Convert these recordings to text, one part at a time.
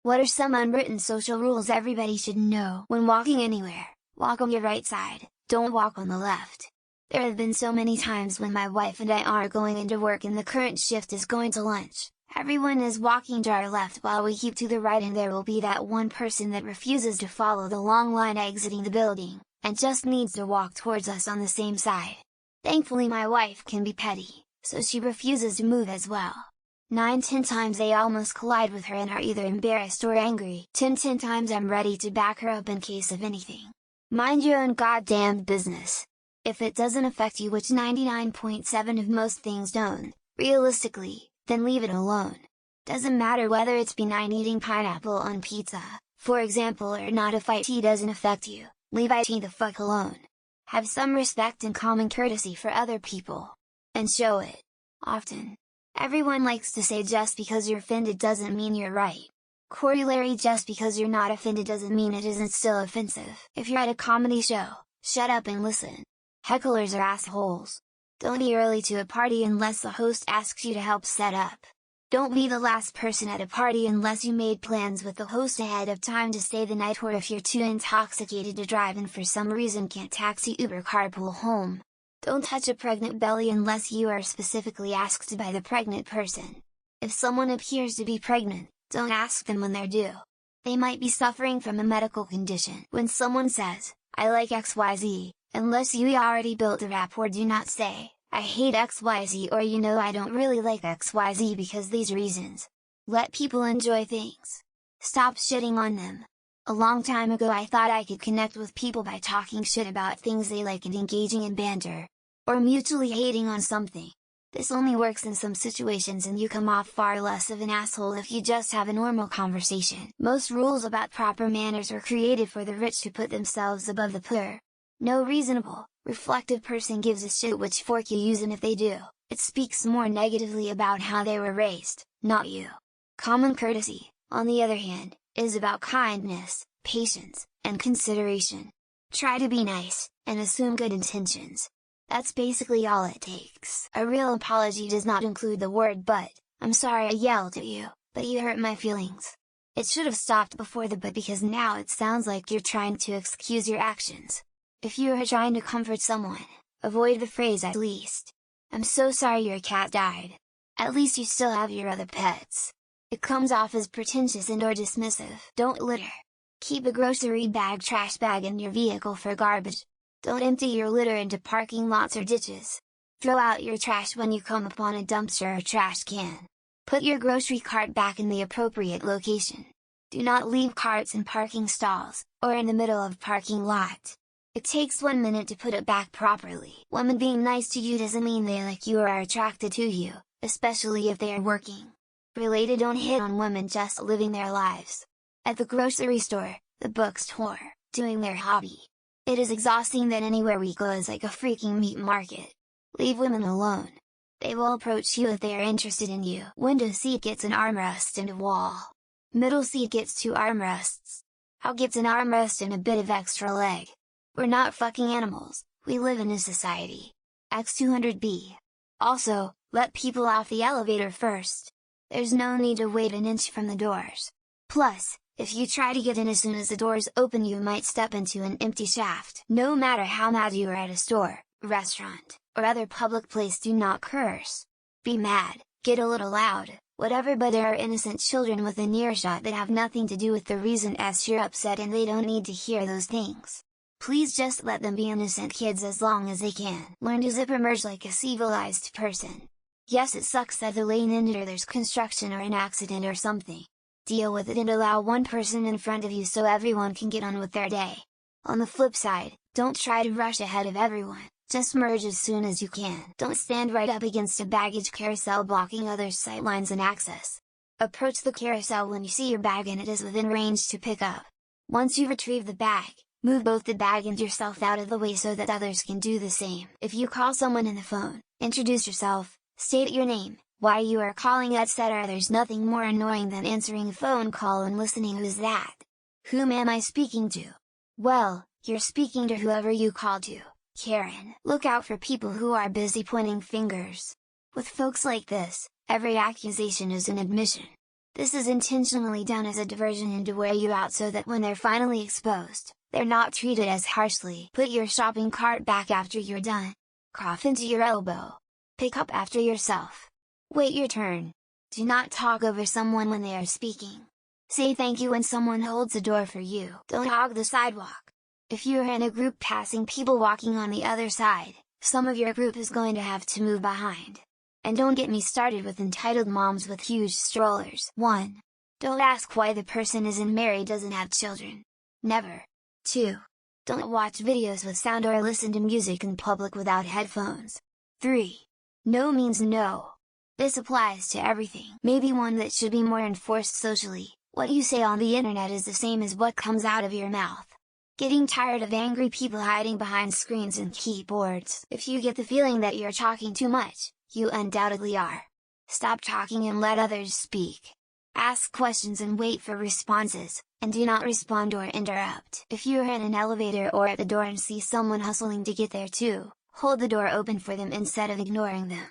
What are some unwritten social rules everybody should know? When walking anywhere, walk on your right side, don't walk on the left. There have been so many times when my wife and I are going into work and the current shift is going to lunch. Everyone is walking to our left while we keep to the right, and there will be that one person that refuses to follow the long line exiting the building, and just needs to walk towards us on the same side. Thankfully my wife can be petty, so she refuses to move as well. 9-10 times they almost collide with her and are either embarrassed or angry. 10 times I'm ready to back her up in case of anything. Mind your own goddamn business. If it doesn't affect you, which 99.7 of most things don't, realistically, then leave it alone. Doesn't matter whether it's benign eating pineapple on pizza, for example, or not. If it doesn't affect you, leave it the fuck alone. Have some respect and common courtesy for other people. And show it. Often. Everyone likes to say just because you're offended doesn't mean you're right. Corollary: just because you're not offended doesn't mean it isn't still offensive. If you're at a comedy show, shut up and listen. Hecklers are assholes. Don't be early to a party unless the host asks you to help set up. Don't be the last person at a party unless you made plans with the host ahead of time to stay the night, or if you're too intoxicated to drive and for some reason can't taxi, Uber, carpool home. Don't touch a pregnant belly unless you are specifically asked by the pregnant person. If someone appears to be pregnant, don't ask them when they're due. They might be suffering from a medical condition. When someone says, "I like XYZ," unless you already built a rapport, do not say, "I hate XYZ," or "I don't really like XYZ because these reasons." Let people enjoy things. Stop shitting on them. A long time ago I thought I could connect with people by talking shit about things they like and engaging in banter. Or mutually hating on something. This only works in some situations, and you come off far less of an asshole if you just have a normal conversation. Most rules about proper manners are created for the rich to put themselves above the poor. No reasonable, reflective person gives a shit which fork you use, and if they do, it speaks more negatively about how they were raised, not you. Common courtesy, on the other hand, is about kindness, patience, and consideration. Try to be nice, and assume good intentions. That's basically all it takes. A real apology does not include the word "but." "I'm sorry I yelled at you, but you hurt my feelings." It should have stopped before the "but," because now it sounds like you're trying to excuse your actions. If you are trying to comfort someone, avoid the phrase "at least." "I'm so sorry your cat died. At least you still have your other pets." It comes off as pretentious and/or dismissive. Don't litter. Keep a grocery bag, trash bag in your vehicle for garbage. Don't empty your litter into parking lots or ditches. Throw out your trash when you come upon a dumpster or trash can. Put your grocery cart back in the appropriate location. Do not leave carts in parking stalls, or in the middle of parking lot. It takes 1 minute to put it back properly. Women being nice to you doesn't mean they like you or are attracted to you, especially if they are working. Related: don't hit on women just living their lives. At the grocery store, the bookstore, doing their hobby. It is exhausting that anywhere we go is like a freaking meat market. Leave women alone. They will approach you if they are interested in you. Window seat gets an armrest and a wall. Middle seat gets 2 armrests. How gets an armrest and a bit of extra leg? We're not fucking animals, we live in a society. X200B. Also, let people off the elevator first. There's no need to wait an inch from the doors. Plus, if you try to get in as soon as the doors open, you might step into an empty shaft. No matter how mad you are at a store, restaurant, or other public place, do not curse. Be mad, get a little loud, whatever, but there are innocent children within earshot that have nothing to do with the reason you're upset, and they don't need to hear those things. Please just let them be innocent kids as long as they can. Learn to zip or merge like a civilized person. Yes, it sucks that the lane ended or there's construction or an accident or something. Deal with it and allow one person in front of you so everyone can get on with their day. On the flip side, don't try to rush ahead of everyone, just merge as soon as you can. Don't stand right up against a baggage carousel blocking others' sight lines and access. Approach the carousel when you see your bag and it is within range to pick up. Once you retrieve the bag, move both the bag and yourself out of the way so that others can do the same. If you call someone in the phone, introduce yourself, state your name, why you are calling, etc. There's nothing more annoying than answering a phone call and listening. "Who's that? Whom am I speaking to?" Well, you're speaking to whoever you called to, Karen. Look out for people who are busy pointing fingers. With folks like this, every accusation is an admission. This is intentionally done as a diversion and to wear you out so that when they're finally exposed, they're not treated as harshly. Put your shopping cart back after you're done. Cough into your elbow. Pick up after yourself. Wait your turn. Do not talk over someone when they are speaking. Say thank you when someone holds the door for you. Don't hog the sidewalk. If you're in a group passing people walking on the other side, some of your group is going to have to move behind. And don't get me started with entitled moms with huge strollers. 1. Don't ask why the person isn't married doesn't have children. Never. 2. Don't watch videos with sound or listen to music in public without headphones. 3. No means no. This applies to everything. Maybe one that should be more enforced socially: what you say on the internet is the same as what comes out of your mouth. Getting tired of angry people hiding behind screens and keyboards? If you get the feeling that you're talking too much, you undoubtedly are. Stop talking and let others speak. Ask questions and wait for responses, and do not respond or interrupt. If you're in an elevator or at the door and see someone hustling to get there too, hold the door open for them instead of ignoring them.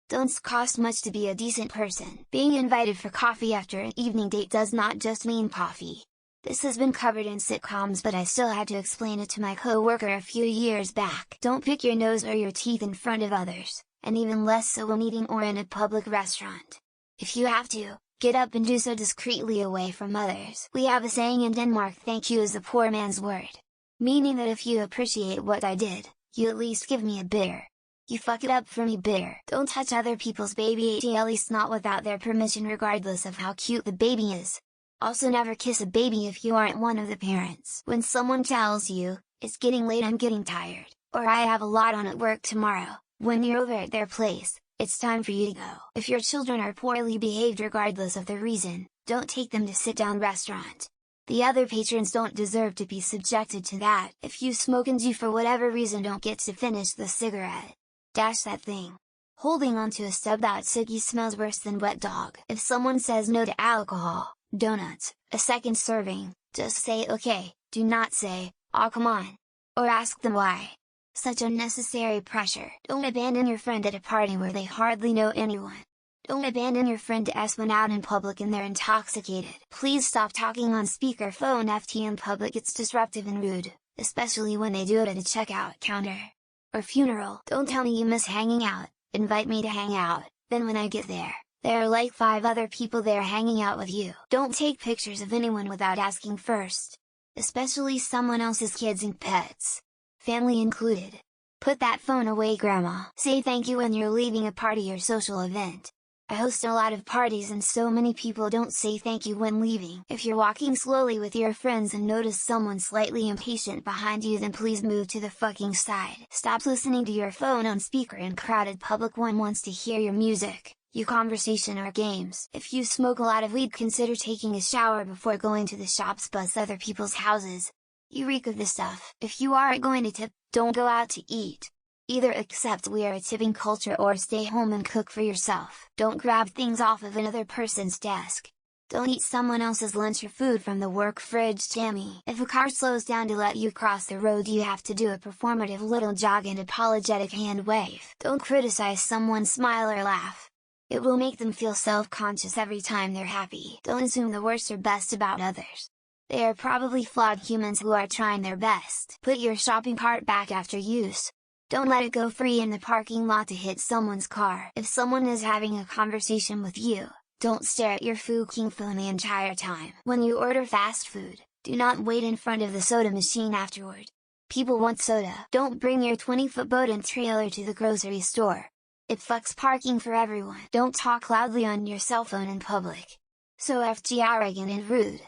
Don't cost much to be a decent person. Being invited for coffee after an evening date does not just mean coffee. This has been covered in sitcoms, but I still had to explain it to my coworker a few years back. Don't pick your nose or your teeth in front of others, and even less so when eating or in a public restaurant. If you have to, get up and do so discreetly away from others. We have a saying in Denmark: thank you is the poor man's word. Meaning that if you appreciate what I did, you at least give me a beer. You fuck it up for me, beer. Don't touch other people's baby, at least not without their permission, regardless of how cute the baby is. Also, never kiss a baby if you aren't one of the parents. When someone tells you, "It's getting late, I'm getting tired," or "I have a lot on at work tomorrow," when you're over at their place, it's time for you to go. If your children are poorly behaved regardless of the reason, don't take them to sit-down restaurant. The other patrons don't deserve to be subjected to that. If you smoke and you for whatever reason don't get to finish the cigarette, dash that thing. Holding onto a stub that sticky smells worse than wet dog. If someone says no to alcohol, donuts, a second serving, just say okay, do not say, "Aw, come on," or ask them why. Such unnecessary pressure. Don't abandon your friend at a party where they hardly know anyone. Don't abandon your friend to S1 out in public and they're intoxicated. Please stop talking on speakerphone FT in public. It's disruptive and rude, especially when they do it at a checkout counter. Or funeral. Don't tell me you miss hanging out, invite me to hang out, then when I get there, there are like 5 other people there hanging out with you. Don't take pictures of anyone without asking first. Especially someone else's kids and pets. Family included. Put that phone away, grandma. Say thank you when you're leaving a party or social event. I host a lot of parties and so many people don't say thank you when leaving. If you're walking slowly with your friends and notice someone slightly impatient behind you, then please move to the fucking side. Stop listening to your phone on speaker in crowded public. One wants to hear your music, your conversation or games. If you smoke a lot of weed, consider taking a shower before going to the shops plus other people's houses. You reek of this stuff. If you aren't going to tip, don't go out to eat. Either accept we are a tipping culture or stay home and cook for yourself. Don't grab things off of another person's desk. Don't eat someone else's lunch or food from the work fridge. Jammy. If a car slows down to let you cross the road, you have to do a performative little jog and apologetic hand wave. Don't criticize someone's smile or laugh. It will make them feel self-conscious every time they're happy. Don't assume the worst or best about others. They are probably flawed humans who are trying their best. Put your shopping cart back after use. Don't let it go free in the parking lot to hit someone's car. If someone is having a conversation with you, don't stare at your fucking phone the entire time. When you order fast food, do not wait in front of the soda machine afterward. People want soda. Don't bring your 20-foot boat and trailer to the grocery store. It fucks parking for everyone. Don't talk loudly on your cell phone in public. So FG arrogant and rude.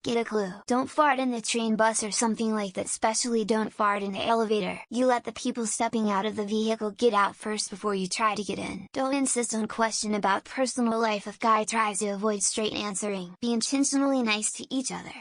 Get a clue. Don't fart in the train, bus or something like that. Especially don't fart in the elevator. You let the people stepping out of the vehicle get out first before you try to get in. Don't insist on question about personal life if guy tries to avoid straight answering. Be intentionally nice to each other.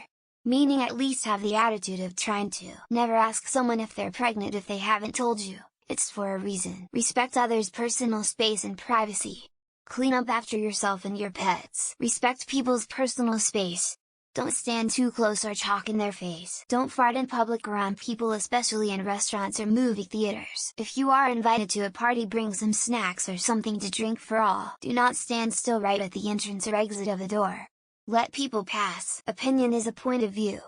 Meaning at least have the attitude of trying to. Never ask someone if they're pregnant if they haven't told you. It's for a reason. Respect others' personal space and privacy. Clean up after yourself and your pets. Respect people's personal space. Don't stand too close or talk in their face. Don't fart in public around people, especially in restaurants or movie theaters. If you are invited to a party, bring some snacks or something to drink for all. Do not stand still right at the entrance or exit of a door. Let people pass. Opinion is a point of view.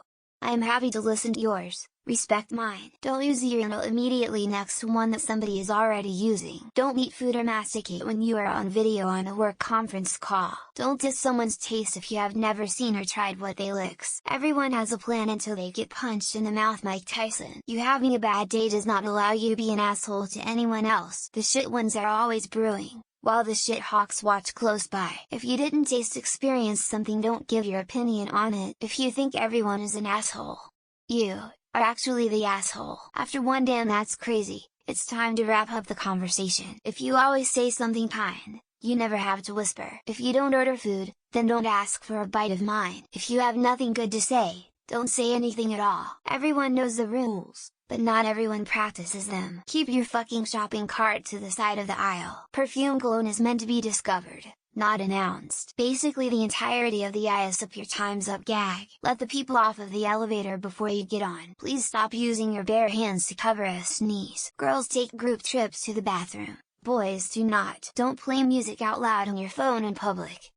I am happy to listen to yours, respect mine. Don't use the urinal immediately next to one that somebody is already using. Don't eat food or masticate when you are on video on a work conference call. Don't diss someone's taste if you have never seen or tried what they licks. Everyone has a plan until they get punched in the mouth, Mike Tyson. You having a bad day does not allow you to be an asshole to anyone else. The shit ones are always brewing, while the shit hawks watch close by. If you didn't experience something, don't give your opinion on it. If you think everyone is an asshole, you are actually the asshole. After one damn that's crazy, it's time to wrap up the conversation. If you always say something kind, you never have to whisper. If you don't order food, then don't ask for a bite of mine. If you have nothing good to say, don't say anything at all. Everyone knows the rules, but not everyone practices them. Keep your fucking shopping cart to the side of the aisle. Perfume cologne is meant to be discovered, not announced. Basically the entirety of the "eyes up your time's up" gag. Let the people off of the elevator before you get on. Please stop using your bare hands to cover a sneeze. Girls take group trips to the bathroom. Boys do not. Don't play music out loud on your phone in public.